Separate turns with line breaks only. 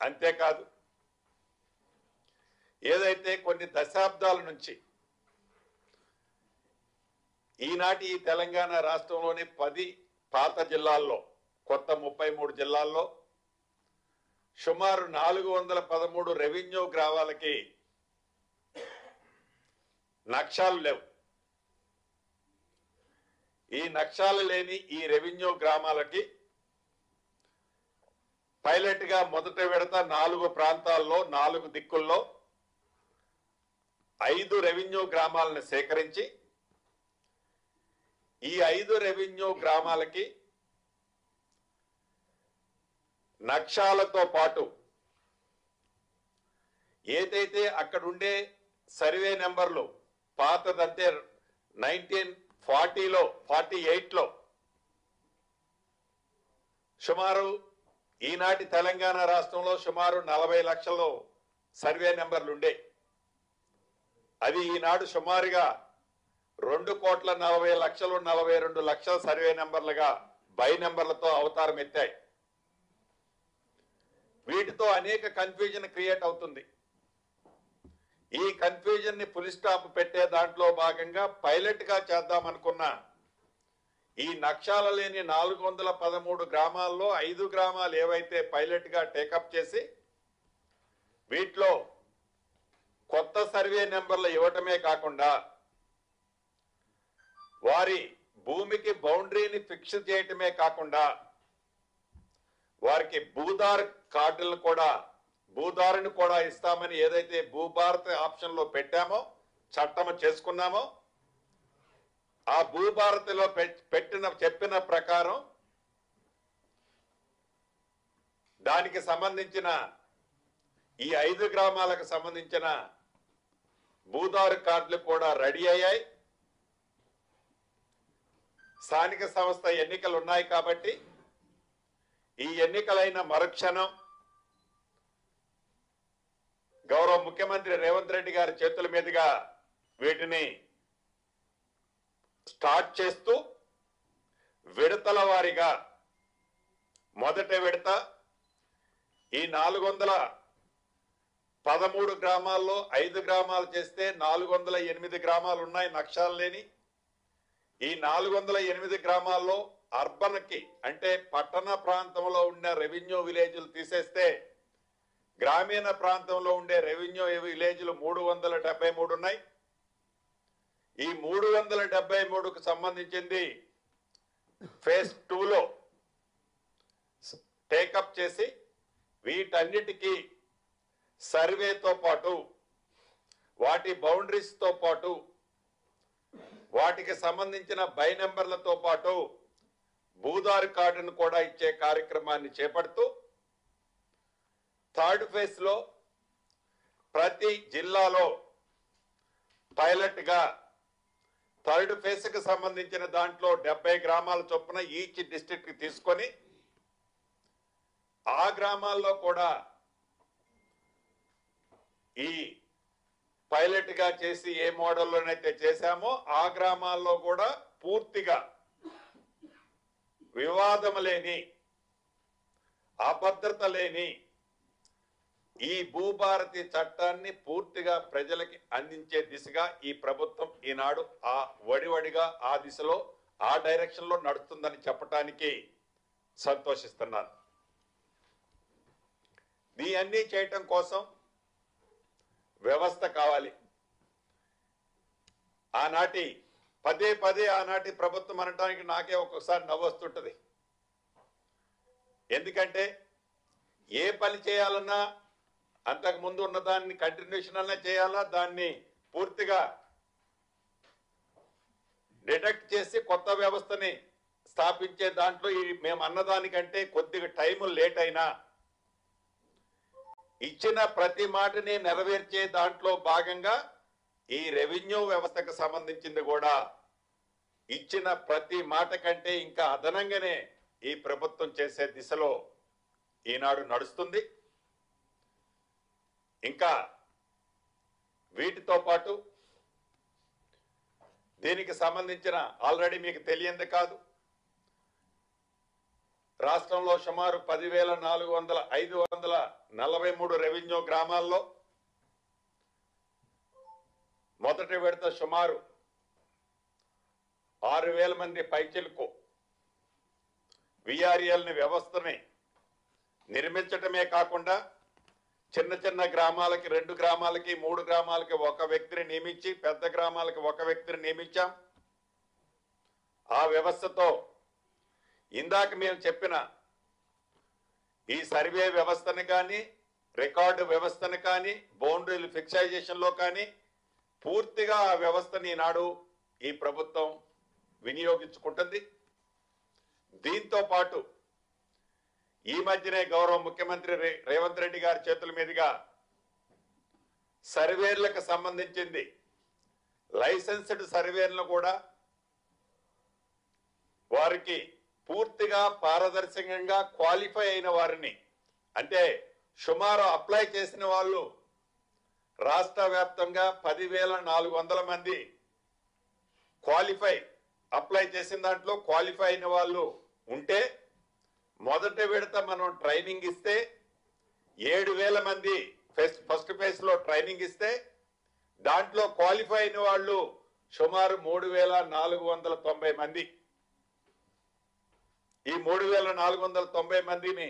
అంతేకాదు ఏదైతే కొన్ని దశాబ్దాల నుంచి ఈనాటి ఈ తెలంగాణ రాష్ట్రంలోని 10 పాత జిల్లాల్లో కొత్త 33 జిల్లాల్లో సుమారు 413 రెవెన్యూ గ్రామాలకి నక్షాలు లేవు. ఈ నక్షాలు లేని ఈ రెవెన్యూ గ్రామాలకి పైలట్ గా మొదట విడత 4 ప్రాంతాల్లో 4 దిక్కుల్లో 5 రెవెన్యూ గ్రామాలను సేకరించి ఈ 5 రెవెన్యూ గ్రామాలకి నక్షాలతో పాటు ఏదైతే అక్కడుండే సర్వే నెంబర్లు పాతదంటే 1940లో 48లో సుమారు ఈనాటి తెలంగాణ రాష్ట్రంలో సుమారు 40 లక్షల సర్వే నెంబర్లు ఉండే. అది ఈనాడు సుమారుగా 2,40,00,000 42 లక్షల సర్వే నెంబర్లుగా బై నెంబర్లతో అవతారం ఎత్తాయి. వీటితో అనేక కన్ఫ్యూజన్ క్రియేట్ అవుతుంది. ఈ కన్ఫ్యూజన్ ని ఫుల్ స్టాప్ పెట్టే దాంట్లో భాగంగా పైలట్ గా చేద్దామనుకున్న ఈ నక్షాల లేని 413 గ్రామాల్లో 5 గ్రామాలు ఏవైతే పైలట్ గా టేకప్ చేసి వీటిలో కొత్త సర్వే నెంబర్లు ఇవ్వటమే కాకుండా వారి భూమికి బౌండరీని ఫిక్స్ చేయటమే కాకుండా వారికి భూదారుని కూడా ఇస్తామని ఏదైతే భూభారత ఆప్షన్ లో పెట్టామో చట్టం చేసుకున్నామో ఆ భూభారతిలో చెప్పిన ప్రకారం దానికి సంబంధించిన ఈ 5 గ్రామాలకు సంబంధించిన భూదారు కార్డులు కూడా రెడీ అయ్యాయి. స్థానిక సంస్థ ఎన్నికలు ఉన్నాయి కాబట్టి ఈ ఎన్నికలైన మరుక్షణం గౌరవ ముఖ్యమంత్రి రేవంత్ రెడ్డి గారి చేతుల మీదుగా వీటిని స్టార్ట్ చేస్తూ విడతల వారీగా మొదటి విడత ఈ 413 గ్రామాల్లో 5 గ్రామాలు చేస్తే 408 గ్రామాలు ఉన్నాయి నక్షాలు లేని. ఈ 408 గ్రామాల్లో అర్బన్ కి అంటే పట్టణ ప్రాంతంలో ఉన్న రెవెన్యూ విలేజ్లు తీసేస్తే గ్రామీణ ప్రాంతంలో ఉండే రెవెన్యూ విలేజ్లు 373 ఉన్నాయి. ఈ 373కు సంబంధించింది ఫేజ్ 2లో టేకప్ చేసి వీటన్నిటికీ సర్వేతో పాటు వాటి బౌండరీస్ తో పాటు వాటికి సంబంధించిన బై నెంబర్లతో పాటు భూదారు కార్డును కూడా ఇచ్చే కార్యక్రమాన్ని చేపడుతూ థర్డ్ ఫేజ్ లో ప్రతి జిల్లాలో పైలట్ గా థర్డ్ ఫేజ్ కి సంబంధించిన దాంట్లో 70 గ్రామాల చొప్పున ఈచ్ డిస్ట్రిక్ట్ కి తీసుకొని ఆ గ్రామాల్లో కూడా ఈ పైలట్ గా చేసి ఏ మోడల్లోనైతే చేశామో ఆ గ్రామాల్లో కూడా పూర్తిగా వివాదం లేని అభద్రత లేని ఈ భూభారతి చట్టాన్ని పూర్తిగా ప్రజలకి అందించే దిశగా ఈ ప్రభుత్వం ఈనాడు ఆ వడివడిగా ఆ దిశలో ఆ డైరెక్షన్ లో నడుస్తుందని చెప్పటానికి సంతోషిస్తున్నాను. దీన్ని చేయటం కోసం వ్యవస్థ కావాలి. పదే ఆనాటి ప్రభుత్వం అనడానికి నాకే ఒక్కొక్కసారి నవ్వొస్తుంటది. ఎందుకంటే ఏ పని చేయాలన్నా అంతకు ముందు ఉన్న దాన్ని కంటిన్యూషన్ అన్నా చేయాలా, దాన్ని పూర్తిగా డిటెక్ట్ చేసి కొత్త వ్యవస్థని స్థాపించే దాంట్లో మేము అన్నదానికంటే కొద్దిగా టైం లేట్ అయినా ఇచ్చిన ప్రతి మాటని నెరవేర్చే దాంట్లో భాగంగా ఈ రెవెన్యూ వ్యవస్థకు సంబంధించింది కూడా ఇచ్చిన ప్రతి మాట కంటే ఇంకా అదనంగానే ఈ ప్రభుత్వం చేసే దిశలో ఈనాడు నడుస్తుంది. ఇంకా వీటితో పాటు దీనికి సంబంధించిన ఆల్రెడీ మీకు తెలియంది కాదు, రాష్ట్రంలో సుమారు 10,543 రెవెన్యూ గ్రామాల్లో మొదటి విడత సుమారు 6,000 మంది పైచిలకు విఆర్ఎల్ వ్యవస్థని నిర్మించటమే కాకుండా చిన్న చిన్న గ్రామాలకి 2 గ్రామాలకి 3 గ్రామాలకి ఒక వ్యక్తిని నియమించి పెద్ద గ్రామాలకి ఒక వ్యక్తిని నియమించాం. ఆ వ్యవస్థతో ఇందాక మేము చెప్పిన ఈ సర్వే వ్యవస్థను కానీ రికార్డు వ్యవస్థను కానీ బౌండరీలు ఫిక్సైజేషన్లో కానీ పూర్తిగా ఆ వ్యవస్థని ఈనాడు ఈ ప్రభుత్వం వినియోగించుకుంటుంది. దీంతో పాటు ఈ మధ్యనే గౌరవ ముఖ్యమంత్రి రేవంత్ రెడ్డి గారి చేతుల మీదుగా సర్వేర్లకు సంబంధించింది లైసెన్స్డ్ సర్వేర్లను కూడా వారికి పూర్తిగా పారదర్శకంగా క్వాలిఫై అయిన వారిని, అంటే సుమారు అప్లై చేసిన వాళ్ళు రాష్ట్ర వ్యాప్తంగా 10,400 మంది అప్లై చేసిన దాంట్లో క్వాలిఫై అయిన వాళ్ళు ఉంటే మొదటి విడత మనం ట్రైనింగ్ ఇస్తే 7,000 మంది ఫస్ట్ ఫేజ్ లో ట్రైనింగ్ ఇస్తే దాంట్లో క్వాలిఫై అయిన వాళ్ళు సుమారు 3,490 మంది. ఈ 3,490 మందిని